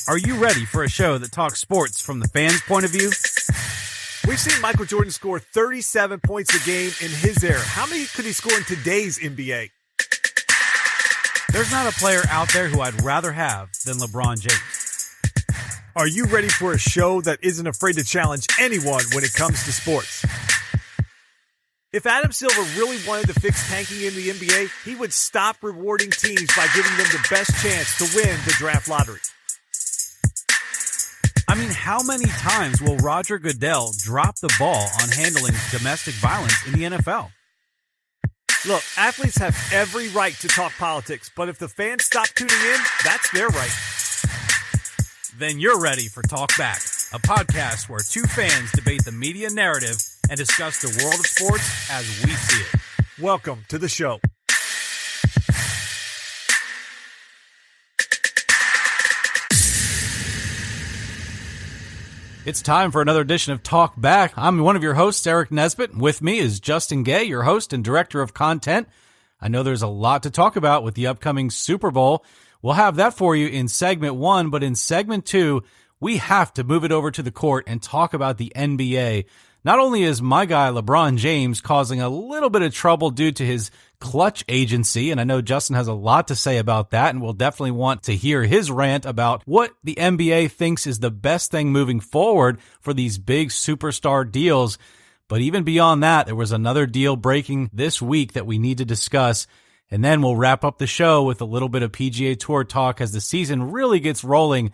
Are you ready for a show that talks sports from the fans' point of view? We've seen Michael Jordan score 37 points a game in his era. How many could he score in today's NBA? There's not a player out there who I'd rather have than LeBron James. Are you ready for a show that isn't afraid to challenge anyone when it comes to sports? If Adam Silver really wanted to fix tanking in the NBA, he would stop rewarding teams by giving them the best chance to win the draft lottery. I mean, how many times will Roger Goodell drop the ball on handling domestic violence in the NFL? Look, athletes have every right to talk politics, but if the fans stop tuning in, that's their right. Then you're ready for Talk Back, a podcast where two fans debate the media narrative and discuss the world of sports as we see it. Welcome to the show. It's time for another edition of Talk Back. I'm one of your hosts, Eric Nesbit. With me is Justin Gay, your host and director of content. I know there's a lot to talk about with the upcoming Super Bowl. We'll have that for you in segment 1, but in segment 2, we have to move it over to the court and talk about the NBA. Not only is my guy LeBron James causing a little bit of trouble due to his Klutch agency, and I know Justin has a lot to say about that, and we'll definitely want to hear his rant about what the NBA thinks is the best thing moving forward for these big superstar deals. But even beyond that, there was another deal breaking this week that we need to discuss, and then we'll wrap up the show with a little bit of PGA Tour talk as the season really gets rolling.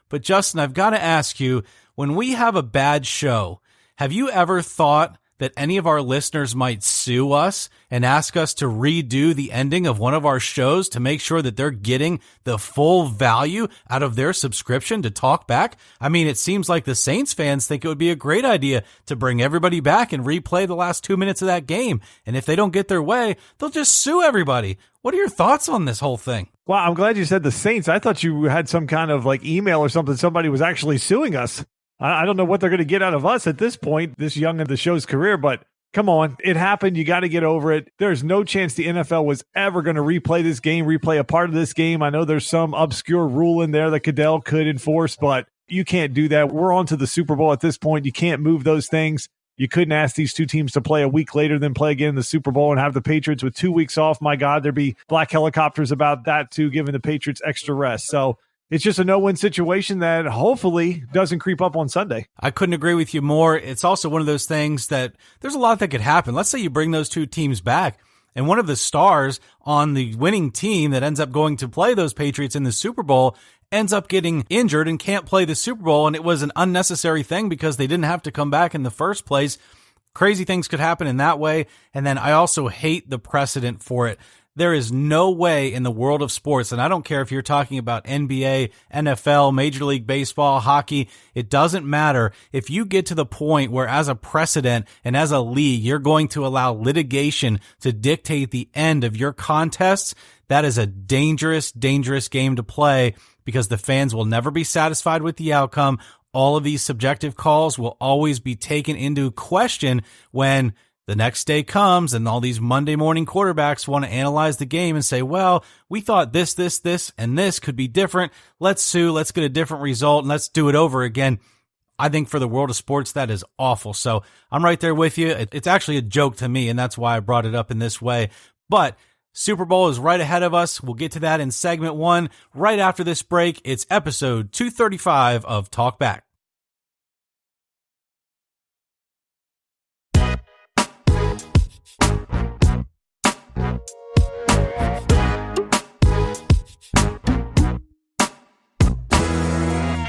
But Justin, I've got to ask you, when we have a bad show, have you ever thought that any of our listeners might sue us and ask us to redo the ending of one of our shows to make sure that they're getting the full value out of their subscription to Talk Back? I mean, it seems like the Saints fans think it would be a great idea to bring everybody back and replay the last 2 minutes of that game. And if they don't get their way, they'll just sue everybody. What are your thoughts on this whole thing? Well, I'm glad you said the Saints. I thought you had some kind of like email or something. Somebody was actually suing us. I don't know what they're going to get out of us at this point, this young in the show's career, but come on, it happened. You got to get over it. There's no chance the NFL was ever going to replay this game, replay a part of this game. I know there's some obscure rule in there that Goodell could enforce, but you can't do that. We're on to the Super Bowl at this point. You can't move those things. You couldn't ask these two teams to play a week later than play again in the Super Bowl and have the Patriots with 2 weeks off. My God, there'd be black helicopters about that too, giving the Patriots extra rest. So it's just a no-win situation that hopefully doesn't creep up on Sunday. I couldn't agree with you more. It's also one of those things that there's a lot that could happen. Let's say you bring those two teams back, and one of the stars on the winning team that ends up going to play those Patriots in the Super Bowl ends up getting injured and can't play the Super Bowl, and it was an unnecessary thing because they didn't have to come back in the first place. Crazy things could happen in that way, and then I also hate the precedent for it. There is no way in the world of sports, and I don't care if you're talking about NBA, NFL, Major League Baseball, hockey, it doesn't matter. If you get to the point where as a precedent and as a league, you're going to allow litigation to dictate the end of your contests, that is a dangerous, dangerous game to play because the fans will never be satisfied with the outcome. All of these subjective calls will always be taken into question when the next day comes and all these Monday morning quarterbacks want to analyze the game and say, well, we thought this, and this could be different. Let's sue. Let's get a different result and let's do it over again. I think for the world of sports, that is awful. So I'm right there with you. It's actually a joke to me, and that's why I brought it up in this way. But Super Bowl is right ahead of us. We'll get to that in segment 1. Right after this break, it's episode 235 of Talk Back.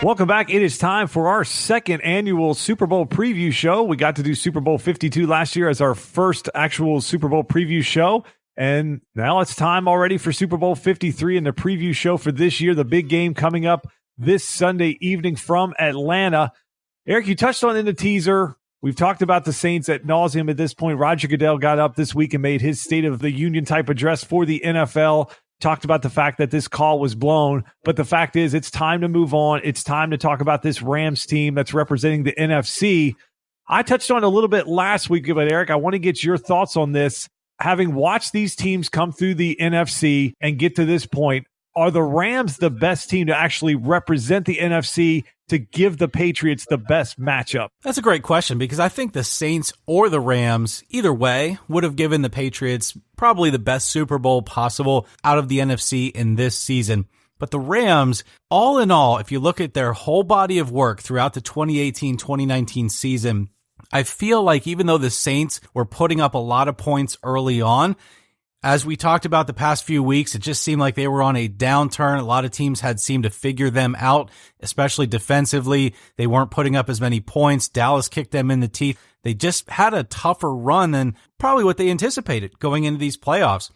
Welcome back. It is time for our second annual Super Bowl preview show. We got to do Super Bowl 52 last year as our first actual Super Bowl preview show. And now it's time already for Super Bowl 53 and the preview show for this year. The big game coming up this Sunday evening from Atlanta. Eric, you touched on in the teaser. We've talked about the Saints ad nauseum at this point. Roger Goodell got up this week and made his State of the Union type address for the NFL. Talked about the fact that this call was blown, but the fact is it's time to move on. It's time to talk about this Rams team that's representing the NFC. I touched on it a little bit last week, but Eric, I want to get your thoughts on this. Having watched these teams come through the NFC and get to this point, are the Rams the best team to actually represent the NFC to give the Patriots the best matchup? That's a great question because I think the Saints or the Rams, either way, would have given the Patriots probably the best Super Bowl possible out of the NFC in this season. But the Rams, all in all, if you look at their whole body of work throughout the 2018-2019 season, I feel like even though the Saints were putting up a lot of points early on, as we talked about the past few weeks, it just seemed like they were on a downturn. A lot of teams had seemed to figure them out, especially defensively. They weren't putting up as many points. Dallas kicked them in the teeth. They just had a tougher run than probably what they anticipated going into these playoffs.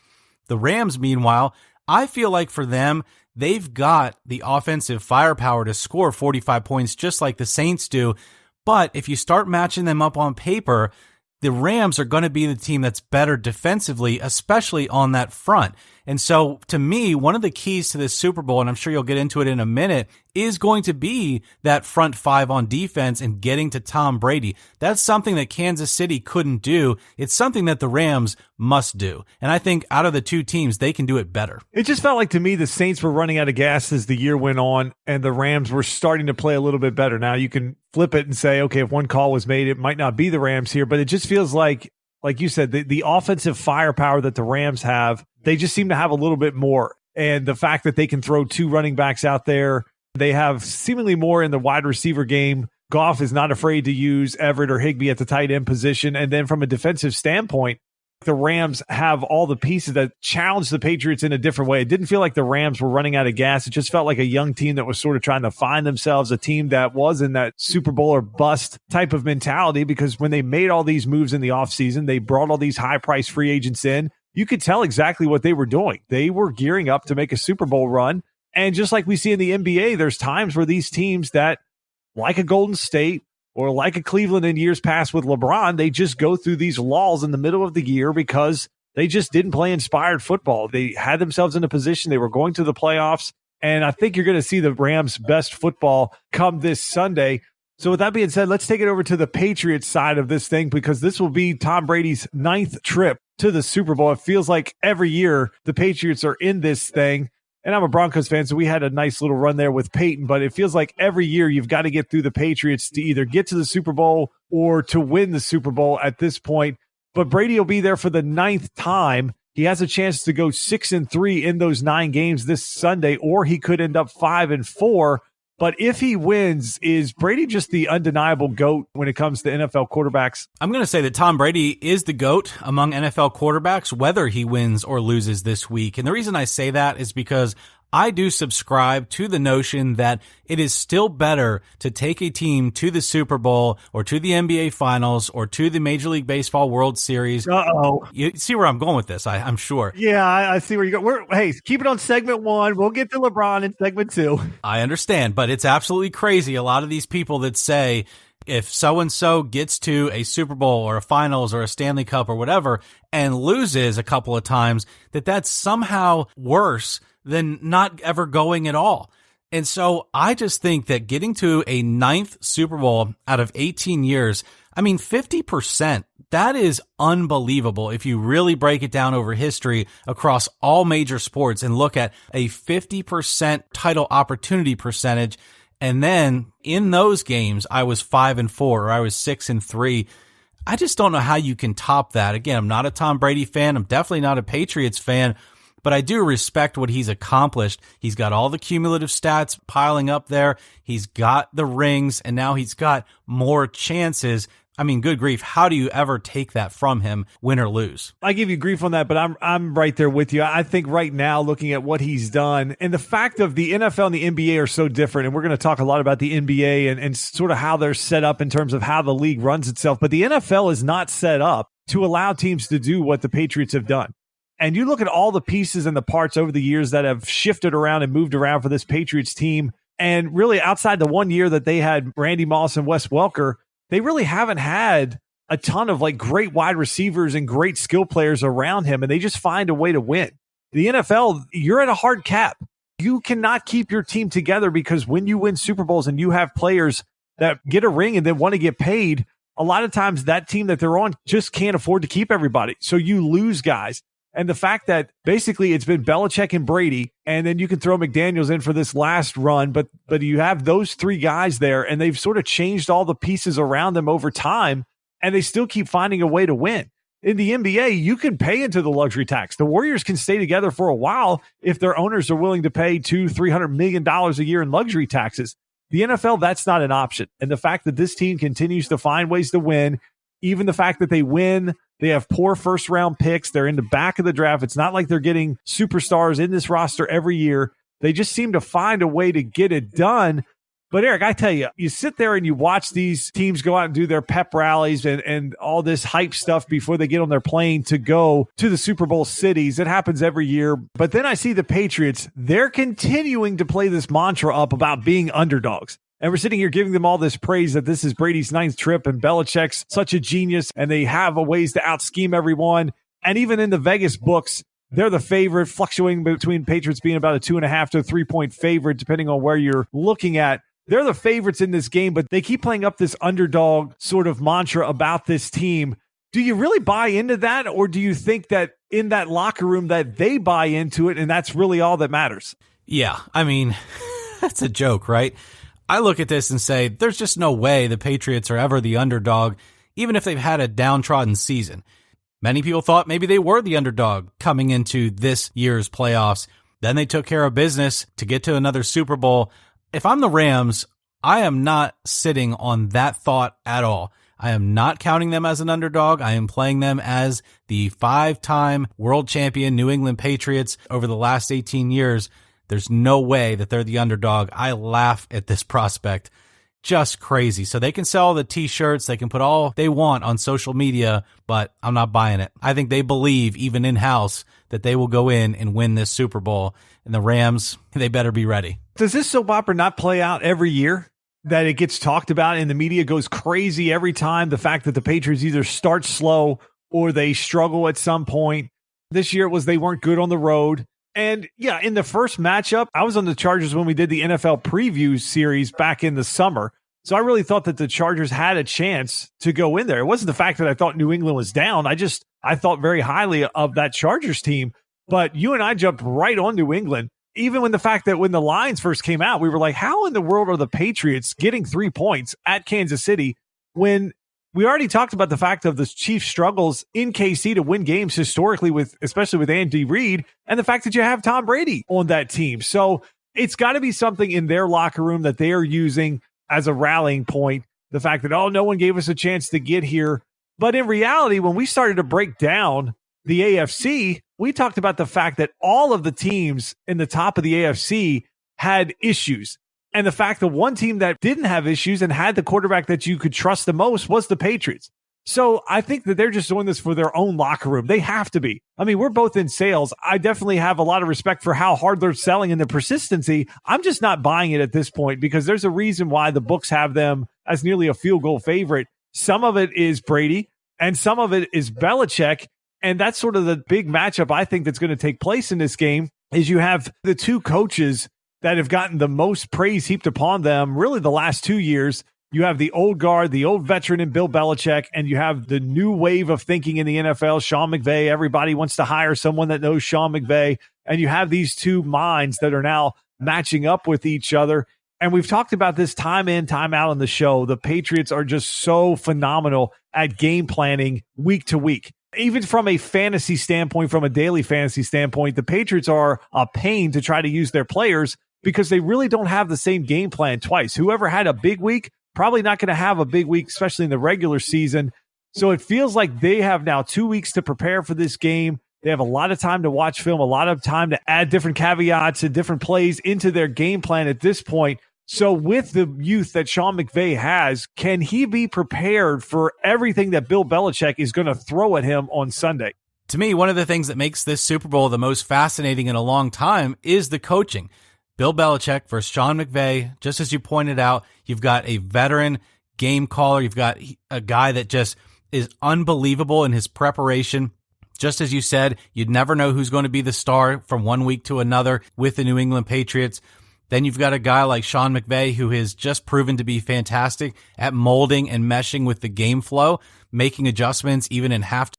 The Rams, meanwhile, I feel like for them, they've got the offensive firepower to score 45 points just like the Saints do. But if you start matching them up on paper, the Rams are going to be the team that's better defensively, especially on that front. And so to me, one of the keys to this Super Bowl, and I'm sure you'll get into it in a minute, is going to be that front five on defense and getting to Tom Brady. That's something that Kansas City couldn't do. It's something that the Rams must do. And I think out of the two teams, they can do it better. It just felt like to me the Saints were running out of gas as the year went on, and the Rams were starting to play a little bit better. Now you can flip it and say, okay, if one call was made, it might not be the Rams here, but it just feels like you said, the offensive firepower that the Rams have, they just seem to have a little bit more. And the fact that they can throw two running backs out there, they have seemingly more in the wide receiver game. Goff is not afraid to use Everett or Higbee at the tight end position. And then from a defensive standpoint, the Rams have all the pieces that challenge the Patriots in a different way. It didn't feel like the Rams were running out of gas. It just felt like a young team that was sort of trying to find themselves, a team that was in that Super Bowl or bust type of mentality, because when they made all these moves in the offseason, they brought all these high-priced free agents in. You could tell exactly what they were doing. They were gearing up to make a Super Bowl run. And just like we see in the NBA, there's times where these teams that, like a Golden State, or like a Cleveland in years past with LeBron, they just go through these lulls in the middle of the year because they just didn't play inspired football. They had themselves in a position. They were going to the playoffs. And I think you're going to see the Rams' best football come this Sunday. So with that being said, let's take it over to the Patriots side of this thing, because this will be Tom Brady's 9th trip to the Super Bowl. It feels like every year the Patriots are in this thing. And I'm a Broncos fan, so we had a nice little run there with Peyton, but it feels like every year you've got to get through the Patriots to either get to the Super Bowl or to win the Super Bowl at this point. But Brady will be there for the 9th time. He has a chance to go 6-3 in those 9 games this Sunday, or he could end up 5-4. But if he wins, is Brady just the undeniable GOAT when it comes to NFL quarterbacks? I'm going to say that Tom Brady is the GOAT among NFL quarterbacks, whether he wins or loses this week. And the reason I say that is because I do subscribe to the notion that it is still better to take a team to the Super Bowl or to the NBA Finals or to the Major League Baseball World Series. Uh-oh. You see where I'm going with this, I'm sure. Yeah, I see where you go. Hey, keep it on segment 1. We'll get to LeBron in segment 2. I understand, but it's absolutely crazy. A lot of these people that say, if so-and-so gets to a Super Bowl or a Finals or a Stanley Cup or whatever and loses a couple of times, that's somehow worse than not ever going at all. And so I just think that getting to a 9th Super Bowl out of 18 years, 50%, that is unbelievable if you really break it down over history across all major sports and look at a 50% title opportunity percentage. And then in those games, I was 5-4 or I was 6-3. I just don't know how you can top that. Again, I'm not a Tom Brady fan. I'm definitely not a Patriots fan. But I do respect what he's accomplished. He's got all the cumulative stats piling up there. He's got the rings, and now he's got more chances. Good grief. How do you ever take that from him, win or lose? I give you grief on that, but I'm right there with you. I think right now, looking at what he's done and the fact of the NFL and the NBA are so different, and we're going to talk a lot about the NBA and sort of how they're set up in terms of how the league runs itself. But the NFL is not set up to allow teams to do what the Patriots have done. And you look at all the pieces and the parts over the years that have shifted around and moved around for this Patriots team. And really outside the 1 year that they had Randy Moss and Wes Welker, they really haven't had a ton of great wide receivers and great skill players around him. And they just find a way to win. The NFL, you're at a hard cap. You cannot keep your team together because when you win Super Bowls and you have players that get a ring and then want to get paid, a lot of times that team that they're on just can't afford to keep everybody. So you lose guys. And the fact that basically it's been Belichick and Brady, and then you can throw McDaniels in for this last run, but you have those three guys there, and they've sort of changed all the pieces around them over time, and they still keep finding a way to win. In the NBA, you can pay into the luxury tax. The Warriors can stay together for a while if their owners are willing to pay $200-300 million a year in luxury taxes. The NFL, that's not an option. And the fact that this team continues to find ways to win, even the fact that they win, they have poor first-round picks. They're in the back of the draft. It's not like they're getting superstars in this roster every year. They just seem to find a way to get it done. But, Eric, I tell you, you sit there and you watch these teams go out and do their pep rallies and all this hype stuff before they get on their plane to go to the Super Bowl cities. It happens every year. But then I see the Patriots. They're continuing to play this mantra up about being underdogs. And we're sitting here giving them all this praise that this is Brady's 9th trip and Belichick's such a genius and they have a ways to out-scheme everyone. And even in the Vegas books, they're the favorite, fluctuating between Patriots being about a 2.5 to 3-point favorite, depending on where you're looking at. They're the favorites in this game, but they keep playing up this underdog sort of mantra about this team. Do you really buy into that, or do you think that in that locker room that they buy into it and that's really all that matters? Yeah, I mean, that's a joke, right? I look at this and say, there's just no way the Patriots are ever the underdog, even if they've had a downtrodden season. Many people thought maybe they were the underdog coming into this year's playoffs. Then they took care of business to get to another Super Bowl. If I'm the Rams, I am not sitting on that thought at all. I am not counting them as an underdog. I am playing them as the 5-time world champion New England Patriots over the last 18 years. There's no way that they're the underdog. I laugh at this prospect. Just crazy. So they can sell the t-shirts. They can put all they want on social media, but I'm not buying it. I think they believe, even in-house, that they will go in and win this Super Bowl. And the Rams, they better be ready. Does this soap opera not play out every year? That it gets talked about and the media goes crazy every time. The fact that the Patriots either start slow or they struggle at some point. This year it was they weren't good on the road. And yeah, in the first matchup, I was on the Chargers when we did the NFL preview series back in the summer. So I really thought that the Chargers had a chance to go in there. It wasn't the fact that I thought New England was down. I thought very highly of that Chargers team. But you and I jumped right on New England. Even when the fact that when the lines first came out, we were like, how in the world are the Patriots getting 3 points at Kansas City when we already talked about the fact of the Chiefs' struggles in KC to win games historically, especially with Andy Reid, and the fact that you have Tom Brady on that team. So it's got to be something in their locker room that they are using as a rallying point. The fact that, no one gave us a chance to get here. But in reality, when we started to break down the AFC, we talked about the fact that all of the teams in the top of the AFC had issues. And the fact that one team that didn't have issues and had the quarterback that you could trust the most was the Patriots. So I think that they're just doing this for their own locker room. They have to be. I mean, we're both in sales. I definitely have a lot of respect for how hard they're selling and the persistency. I'm just not buying it at this point because there's a reason why the books have them as nearly a field goal favorite. Some of it is Brady and some of it is Belichick. And that's sort of the big matchup I think that's going to take place in this game is you have the two coaches that have gotten the most praise heaped upon them really the last 2 years. You have the old guard, the old veteran in Bill Belichick, and you have the new wave of thinking in the NFL, Sean McVay. Everybody wants to hire someone that knows Sean McVay. And you have these two minds that are now matching up with each other. And we've talked about this time in, time out on the show. The Patriots are just so phenomenal at game planning week to week. Even from a fantasy standpoint, from a daily fantasy standpoint, the Patriots are a pain to try to use their players because they really don't have the same game plan twice. Whoever had a big week, probably not going to have a big week, especially in the regular season. So it feels like they have now 2 weeks to prepare for this game. They have a lot of time to watch film, a lot of time to add different caveats and different plays into their game plan at this point. So with the youth that Sean McVay has, can he be prepared for everything that Bill Belichick is going to throw at him on Sunday? To me, one of the things that makes this Super Bowl the most fascinating in a long time is the coaching. Bill Belichick versus Sean McVay. Just as you pointed out, you've got a veteran game caller. You've got a guy that just is unbelievable in his preparation. Just as you said, you'd never know who's going to be the star from 1 week to another with the New England Patriots. Then you've got a guy like Sean McVay who has just proven to be fantastic at molding and meshing with the game flow, making adjustments even in halftime